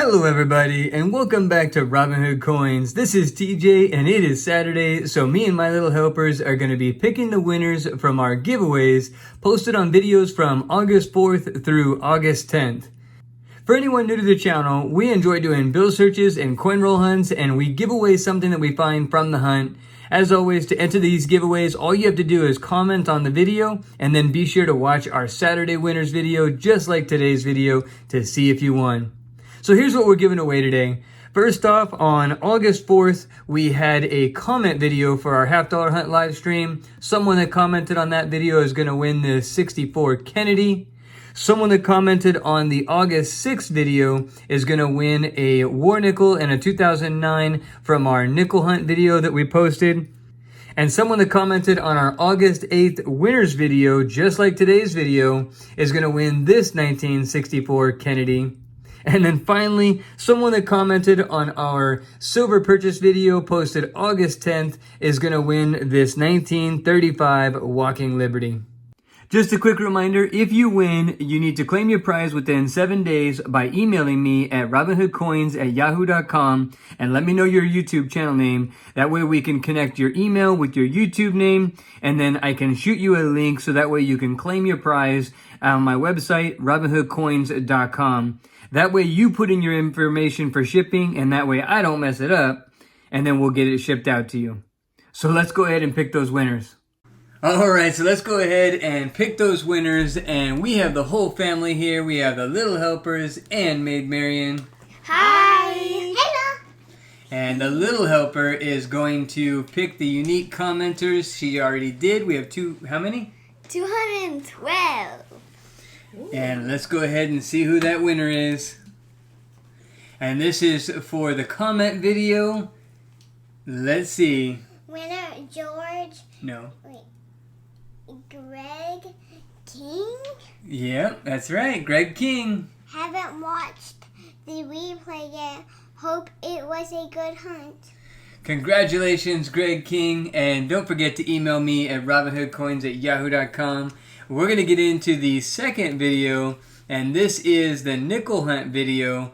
Hello everybody and welcome back to Robinhood Coins. This is TJ and it is Saturday, so me and my little helpers are going to be picking the winners from our giveaways posted on videos from August 4th through August 10th. For anyone new to the channel, we enjoy doing bill searches and coin roll hunts, and we give away something that we find from the hunt. As always, to enter these giveaways, all you have to do is comment on the video and then be sure to watch our Saturday winners video just like today's video to see if you won. So here's what we're giving away today. First off, on August 4th, we had a comment video for our $50 hunt live stream. Someone that commented on that video is going to win the 64 Kennedy. Someone that commented on the August 6th video is going to win a war nickel and a 2009 from our nickel hunt video that we posted. And someone that commented on our August 8th winners video, just like today's video, is going to win this 1964 Kennedy. And then finally, someone that commented on our silver purchase video posted August 10th is going to win this 1935 Walking Liberty. Just a quick reminder, if you win, you need to claim your prize within 7 days by emailing me at robinhoodcoins@yahoo.com and let me know your YouTube channel name. That way we can connect your email with your YouTube name, and then I can shoot you a link so that way you can claim your prize on my website, robinhoodcoins.com. That way you put in your information for shipping, and that way I don't mess it up, and then we'll get it shipped out to you. So let's go ahead and pick those winners. Alright, so let's go ahead and pick those winners, and we have the whole family here. We have the little helpers and Maid Marian. Hi! Hello! And the little helper is going to pick the unique commenters. She already did. We have how many? 212. And let's go ahead and see who that winner is. And this is for the comment video. Let's see. Winner George. No. Wait. Greg King? Yep, that's right. Greg King. Haven't watched the replay yet. Hope it was a good hunt. Congratulations, Greg King. And don't forget to email me at robinhoodcoins@yahoo.com. We're going to get into the second video, and this is the nickel hunt video.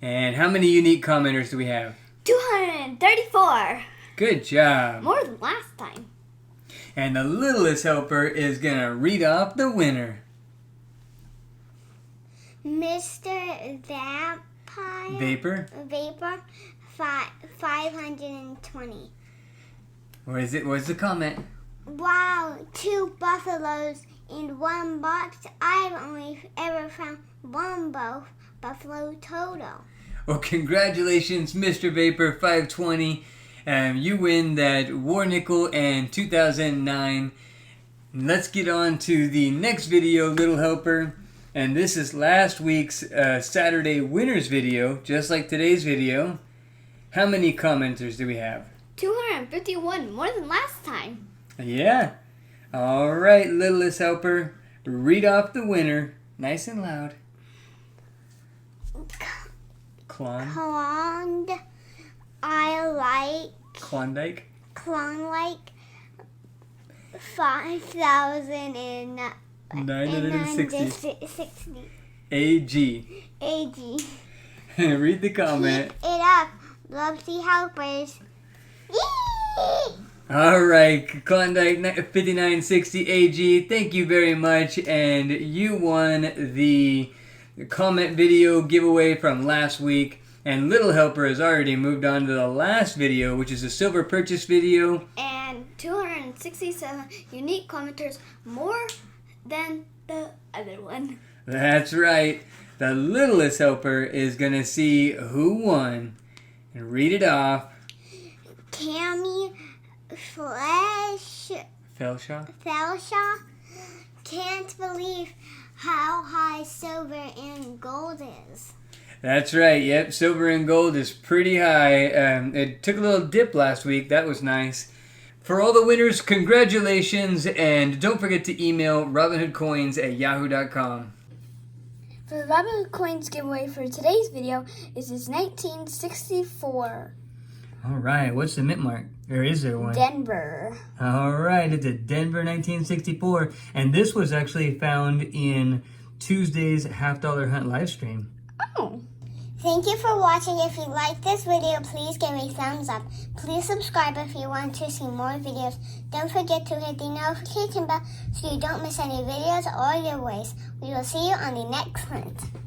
And how many unique commenters do we have? 234. Good job. More than last time. And the littlest helper is going to read off the winner. Mr. Vapor? Vapor, 520. Where is it? Where's the comment? Wow, 2 buffaloes in one box. I've only ever found one buffalo total. Well, congratulations, Mr. Vapor 520. You win that war nickel and 2009. Let's get on to the next video, little helper. And this is last week's Saturday winners video, just like today's video. How many commenters do we have? 251, more than last time. Yeah. All right, littlest helper, read off the winner, nice and loud. Klondike. Klondike. 5,960. AG. Read the comment. Keep it up. Love the helpers. Yee! All right, Klondike 5960 AG, thank you very much, and you won the comment video giveaway from last week, and Little Helper has already moved on to the last video, which is a silver purchase video. And 267 unique commenters, more than the other one. That's right. The littlest helper is going to see who won, and read it off. Cammy Felshaw. Can't believe how high silver and gold is. That's right. Yep, silver and gold is pretty high. It took a little dip last week. That was nice. For all the winners, congratulations, and don't forget to email robinhoodcoins@yahoo.com. For the Robinhood Coins giveaway for today's video is this 1964. All right, what's the mint mark? Or is there one? Denver. All right, it's a Denver 1964, and this was actually found in Tuesday's $50 hunt live stream. Oh. Thank you for watching. If you like this video, please give a thumbs up. Please subscribe if you want to see more videos. Don't forget to hit the notification bell so you don't miss any videos or giveaways. We will see you on the next one.